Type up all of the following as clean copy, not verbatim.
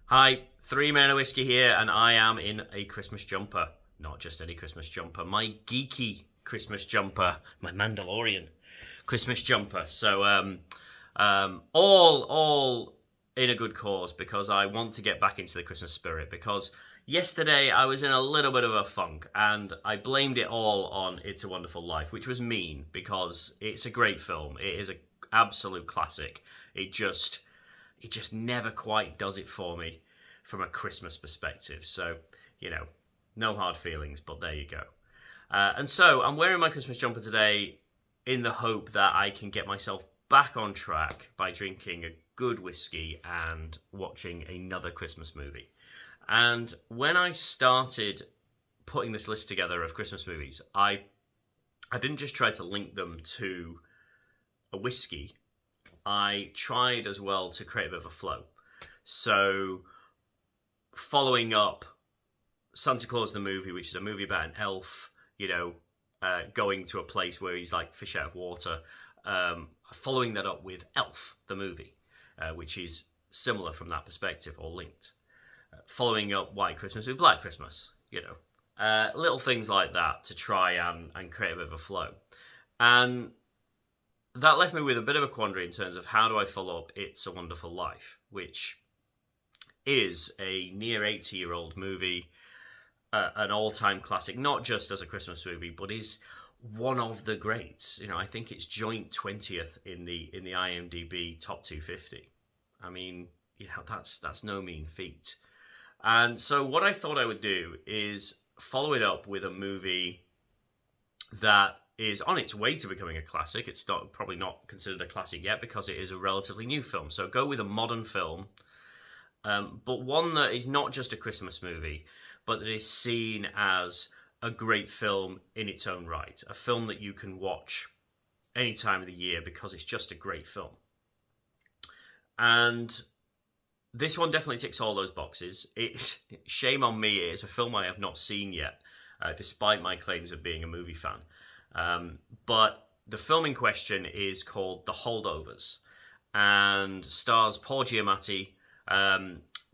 Hi, Three Men of Whiskey here, and I am in a Christmas jumper. Not just any Christmas jumper, my geeky Christmas jumper, my Mandalorian Christmas jumper. All in a good cause because I want to get back into the Christmas spirit. Because yesterday I was in a little bit of a funk, and I blamed it all on It's a Wonderful Life, which was mean because it's a great film. It is an absolute classic. It just never quite does it for me from a Christmas perspective. So, no hard feelings, but there you go. And so I'm wearing my Christmas jumper today in the hope that I can get myself back on track by drinking a good whiskey and watching another Christmas movie. And when I started putting this list together of Christmas movies, I didn't just try to link them to a whiskey. I tried as well to create a bit of a flow. So, following up Santa Claus the movie, which is a movie about an elf, going to a place where he's like fish out of water, following that up with Elf the movie, which is similar from that perspective or linked. Following up White Christmas with Black Christmas, little things like that to try and create a bit of a flow. And that left me with a bit of a quandary in terms of how do I follow up It's a Wonderful Life, which is a near 80-year-old movie, an all-time classic, not just as a Christmas movie, but is one of the greats. I think it's joint 20th in the IMDb top 250. I mean, that's no mean feat. And so what I thought I would do is follow it up with a movie that is on its way to becoming a classic. It's probably not considered a classic yet because it is a relatively new film. So go with a modern film, but one that is not just a Christmas movie, but that is seen as a great film in its own right. A film that you can watch any time of the year because it's just a great film. And this one definitely ticks all those boxes. It's shame on me, it is a film I have not seen yet, despite my claims of being a movie fan. But the film in question is called The Holdovers and stars Paul Giamatti,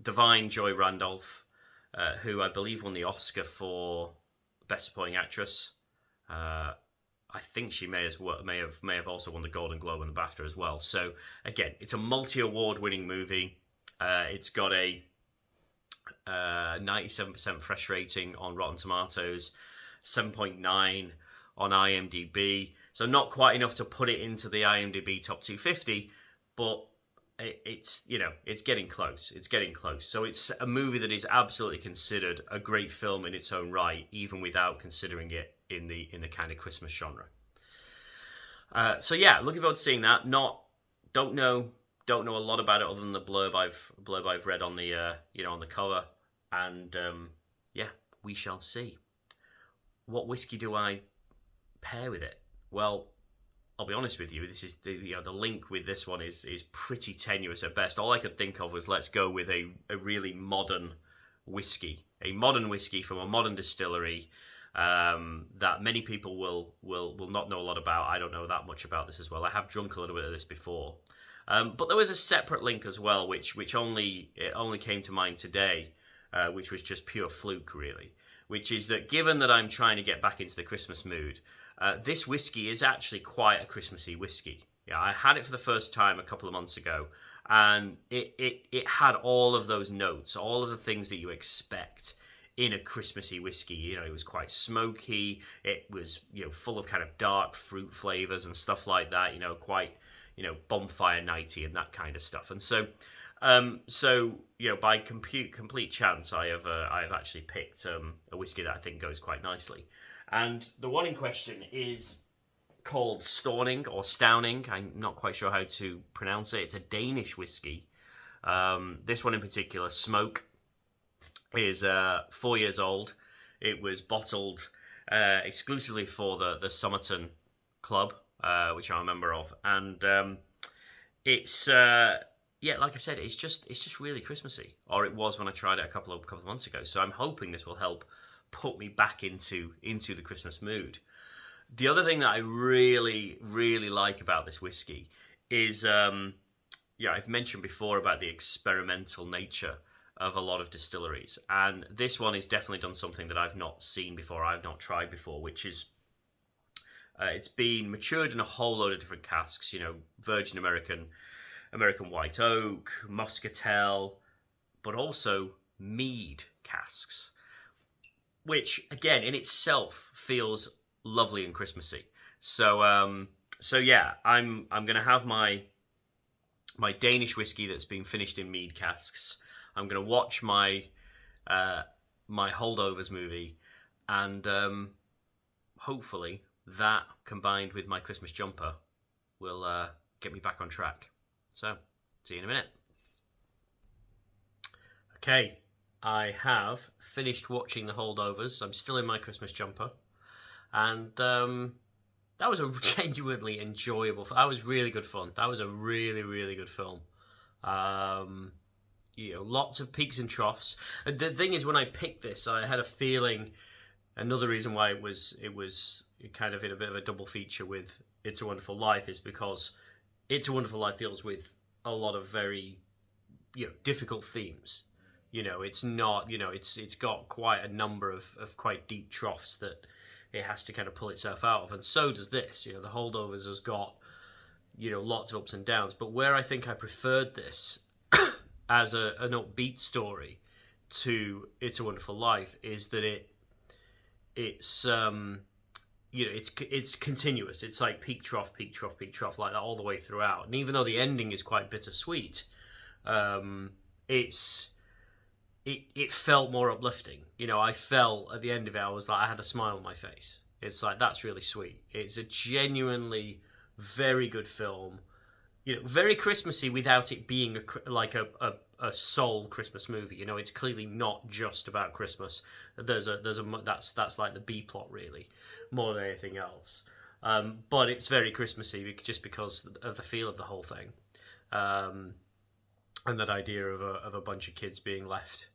Divine Joy Randolph, who I believe won the Oscar for Best Supporting Actress. I think she may have also won the Golden Globe and the BAFTA as well. So again, it's a multi-award winning movie. It's got a 97% fresh rating on Rotten Tomatoes, 7.9 on IMDb. So not quite enough to put it into the IMDb top 250, but it's getting close. It's getting close. So it's a movie that is absolutely considered a great film in its own right, even without considering it in the kind of Christmas genre. Looking forward to seeing that. Don't know a lot about it other than the blurb I've read on the on the cover, and we shall see. What whiskey do I pair with it? Well, I'll be honest with you. This is the link with this one is pretty tenuous at best. All I could think of was let's go with a really modern whiskey, from a modern distillery that many people will not know a lot about. I don't know that much about this as well. I have drunk a little bit of this before. But there was a separate link as well, which only came to mind today, which was just pure fluke, really. Which is that given that I'm trying to get back into the Christmas mood, this whiskey is actually quite a Christmassy whiskey. Yeah, I had it for the first time a couple of months ago, and it had all of those notes, all of the things that you expect in a Christmassy whiskey. It was quite smoky. It was full of kind of dark fruit flavors and stuff like that. Quite bonfire nighty and that kind of stuff. And so by complete chance, I have actually picked a whiskey that I think goes quite nicely. And the one in question is called Stauning or Stauning. I'm not quite sure how to pronounce it. It's a Danish whiskey. This one in particular, Smoke, is 4 years old. It was bottled exclusively for the Somerton Club, which I'm a member of, and it's like I said, it's just really Christmassy, or it was when I tried it a couple of months ago. So I'm hoping this will help put me back into the Christmas mood. The other thing that I really, really like about this whiskey is, I've mentioned before about the experimental nature of a lot of distilleries, and this one is definitely done something that I've not seen before, I've not tried before, which is it's been matured in a whole load of different casks. Virgin American white oak, muscatel, but also mead casks, which again in itself feels lovely and Christmassy. So yeah, I'm gonna have my Danish whiskey that's been finished in mead casks. I'm gonna watch my my Holdovers movie, and hopefully that combined with my Christmas jumper will get me back on track. So, see you in a minute. Okay, I have finished watching the Holdovers. I'm still in my Christmas jumper, and that was a genuinely enjoyable. That was really good fun. That was a really, really good film. Lots of peaks and troughs. And the thing is, when I picked this, I had a feeling. Another reason why it was kind of in a bit of a double feature with It's a Wonderful Life is because It's a Wonderful Life deals with a lot of very difficult themes. It's not, it's got quite a number of quite deep troughs that it has to kind of pull itself out of, and so does this. The Holdovers has got lots of ups and downs, but where I think I preferred this as an upbeat story to It's a Wonderful Life is that it's it's continuous. It's like peak trough, peak trough, peak trough, like that all the way throughout. And even though the ending is quite bittersweet, it felt more uplifting. I felt at the end of it, I had a smile on my face. It's like, that's really sweet. It's a genuinely very good film. Very Christmassy without it being a sole Christmas movie. It's clearly not just about Christmas. That's like the B plot really, more than anything else. But it's very Christmassy just because of the feel of the whole thing, and that idea of a bunch of kids being left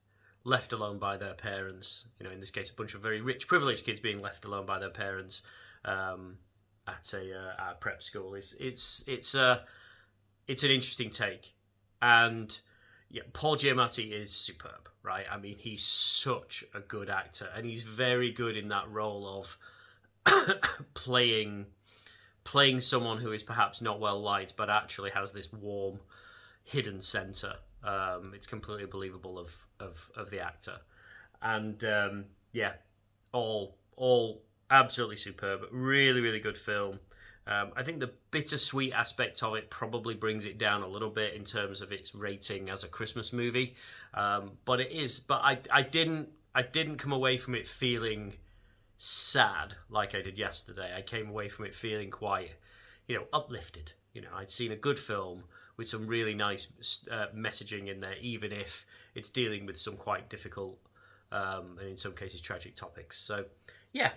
alone by their parents. In this case, a bunch of very rich, privileged kids being left alone by their parents at a prep school. It's an interesting take, and yeah, Paul Giamatti is superb, right? I mean, he's such a good actor, and he's very good in that role of playing someone who is perhaps not well liked, but actually has this warm, hidden center. It's completely believable of the actor, and yeah, all absolutely superb. Really, really good film. I think the bittersweet aspect of it probably brings it down a little bit in terms of its rating as a Christmas movie, but it is. But I didn't come away from it feeling sad like I did yesterday. I came away from it feeling quite, uplifted. I'd seen a good film with some really nice messaging in there, even if it's dealing with some quite difficult and in some cases tragic topics. So yeah,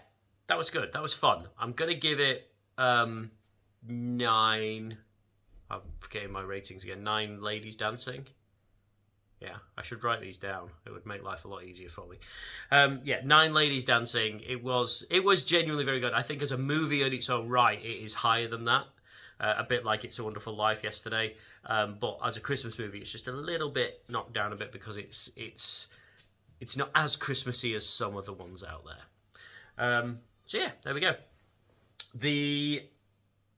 that was good. That was fun. I'm gonna give it 9. I'm forgetting my ratings again. 9 ladies dancing. Yeah, I should write these down. It would make life a lot easier for me. Yeah, 9 ladies dancing. It was genuinely very good. I think as a movie on its own right, it is higher than that. A bit like It's a Wonderful Life yesterday. But as a Christmas movie, it's just a little bit knocked down a bit because it's not as Christmassy as some of the ones out there. So yeah, there we go.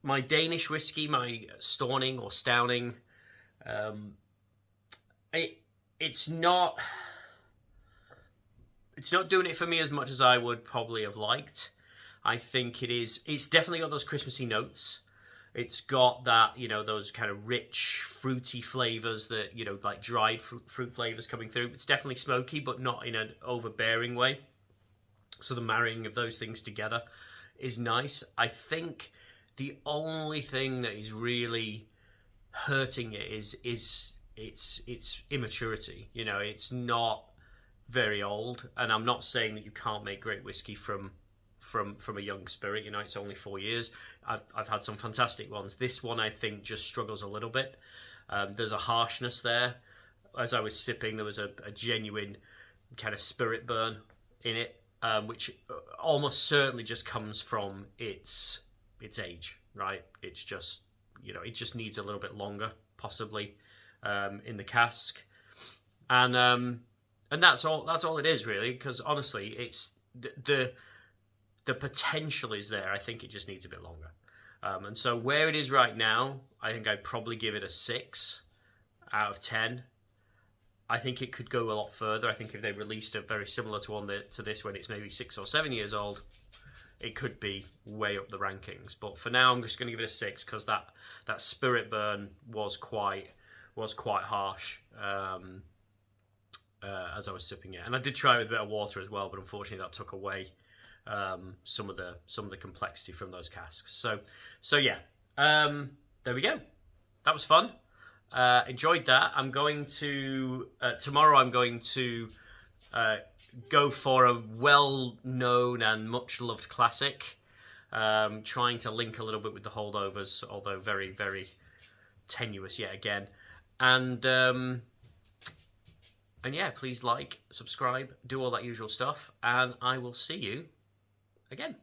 My Danish whiskey, my Stauning or Stauning, it's not doing it for me as much as I would probably have liked. I think it's definitely got those Christmassy notes. It's got that, those kind of rich, fruity flavors that, like dried fruit flavors coming through. It's definitely smoky, but not in an overbearing way. So the marrying of those things together is nice. I think the only thing that is really hurting it is its immaturity. It's not very old, and I'm not saying that you can't make great whiskey from a young spirit. It's only 4 years. I've had some fantastic ones. This one I think just struggles a little bit. There's a harshness there. As I was sipping, there was a genuine kind of spirit burn in it, which almost certainly just comes from its age, right? It's just it just needs a little bit longer, possibly, in the cask. and that's all. That's all it is really. Because honestly, it's the potential is there. I think it just needs a bit longer. And so where it is right now, I think I'd probably give it a 6 out of 10. I think it could go a lot further. I think if they released a very similar to this when it's maybe 6 or 7 years old, it could be way up the rankings. But for now, I'm just going to give it a 6 because that spirit burn was quite harsh as I was sipping it, and I did try it with a bit of water as well, but unfortunately that took away some of the complexity from those casks. So yeah, there we go. That was fun. Enjoyed that. I'm going to tomorrow. I'm going to go for a well-known and much-loved classic. Trying to link a little bit with the Holdovers, although very, very tenuous yet again. And yeah, please like, subscribe, do all that usual stuff, and I will see you again.